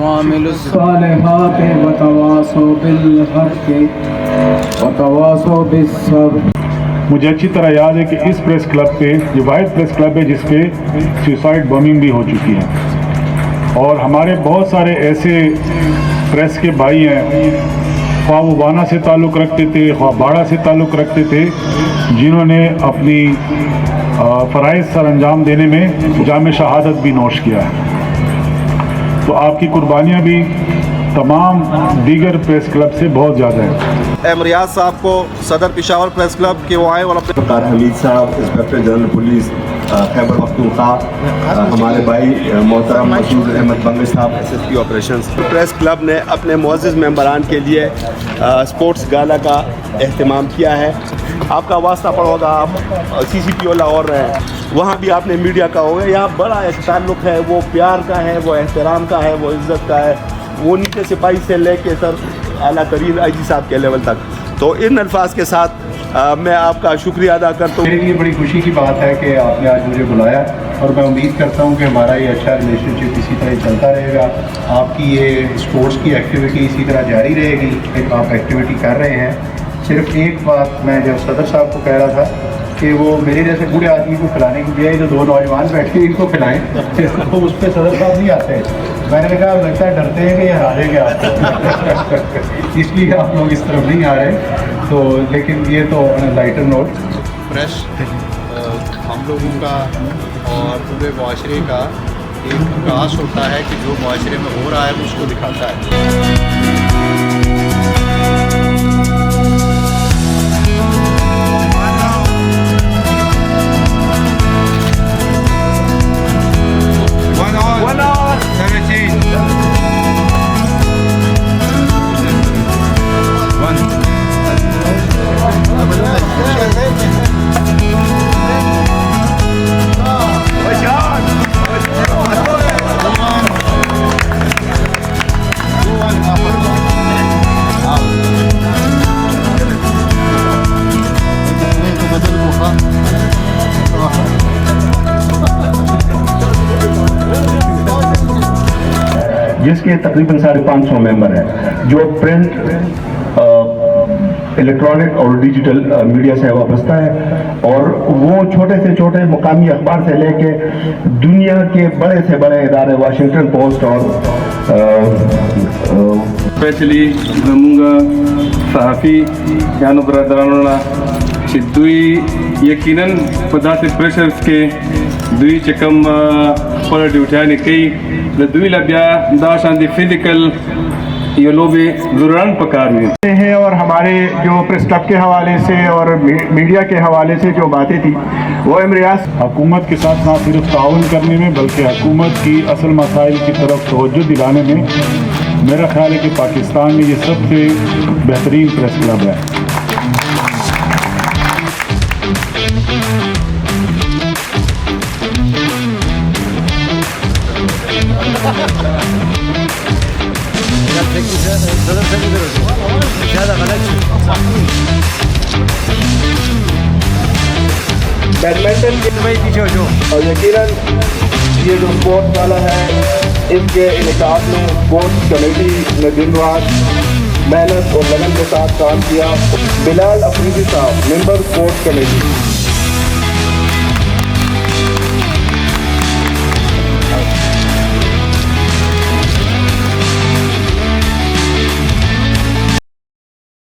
وعملوا الصالحات وتواصوا بالحق وتواصوا بالصبر. مجھے اچھی طرح یاد ہے کہ اس پریس کلب پہ یہ واحد پریس کلب ہے جس پہ سوسائڈ بمنگ بھی ہو چکی ہے، اور ہمارے بہت سارے ایسے پریس کے بھائی ہیں، خواہ وہ وانا سے تعلق رکھتے تھے، خواہ باڑہ سے تعلق رکھتے تھے، جنہوں نے اپنی فرائض سر انجام دینے میں جام شہادت بھی نوش کیا ہے. تو آپ کی قربانیاں بھی تمام دیگر پریس کلب سے بہت زیادہ ہیں. ایم ریاض صاحب کو صدر پشاور پریس کلب کے وہ آئے اور اپنے حمید صاحب inspector general police Khyber Pakhtunkhwa, ہمارے بھائی محترم مسعود احمد بنگش صاحب S S P operations. Press club نے اپنے معزز ممبران کے لیے اسپورٹس گالا کا اہتمام کیا ہے. آپ کا واسطہ پڑا ہوگا، آپ سی سی پی او لاہور رہے ہیں، وہاں بھی آپ نے میڈیا کا ہوگا. یہاں بڑا ایک تعلق ہے، وہ پیار کا ہے، وہ احترام کا ہے، وہ عزت کا ہے، وہ نیچے سپاہی سے لے کے سر اعلیٰ ترین آئی جی صاحب کے لیول تک. تو ان الفاظ کے ساتھ میں آپ کا شکریہ ادا کرتا ہوں. میرے لیے بڑی خوشی کی بات ہے کہ آپ نے آج مجھے بلایا، اور میں امید کرتا ہوں کہ ہمارا یہ اچھا ریلیشن شپ اسی طرح چلتا رہے گا. آپ کی یہ اسپورٹس کی ایکٹیویٹی اسی طرح جاری رہے گی کہ آپ ایکٹیویٹی کر رہے ہیں. صرف ایک بات میں جب صدر صاحب کو کہہ رہا تھا کہ وہ میرے جیسے بوڑھے آدمی کو کھلانے کی بجائے جو دو نوجوان بیٹھے ان کو کھلائیں، تو اس پہ صدر صاحب نہیں آتے. میں نے کہا لگتا ہے ڈرتے ہیں کہ یہ ہرا گے آپ اس لیے آپ لوگ اس طرف نہیں آ رہے. تو لیکن یہ تو لائٹر نوٹ پریس ہم لوگوں کا اور پورے معاشرے کا ایک پرکاش ہوتا ہے کہ جو معاشرے میں ہو رہا ہے اس کو دکھاتا ہے. جس کے تقریباً 550 ممبر ہیں، جو پرنٹ، الیکٹرانک اور ڈیجیٹل میڈیا سے وابستہ ہے، اور وہ چھوٹے سے چھوٹے مقامی اخبار سے لے کے دنیا کے بڑے سے بڑے ادارے، واشنگٹن پوسٹ اور اسپیشلی زمونگا صحافی یانو برادرانونا چې دوی یقیناً په داسې پریشرز کې دوی چې کوم خپله ډیوټیانې کوي، د دوی له بیا دا شانې فزیکل یہ لوبې ضرورن پکار ہوئی ہیں. اور ہمارے جو پریس کلب کے حوالے سے اور میڈیا کے حوالے سے جو باتیں تھیں وہ امریاض حکومت کے ساتھ نہ صرف تعاون کرنے میں بلکہ حکومت کی اصل مسائل کی طرف توجہ دلانے میں میرا خیال ہے کہ پاکستان میں یہ سب سے بہترین پریس کلب ہے. بیڈمنٹن کے پیچھے ہو اور یقیناً یہ جو اسپورٹس والا ہے اس کے انعقاد میں اسپورٹس کمیٹی نے دن رات محنت اور لگن کے ساتھ کام کیا. بلال افریدی صاحب، ممبر اسپورٹس کمیٹی.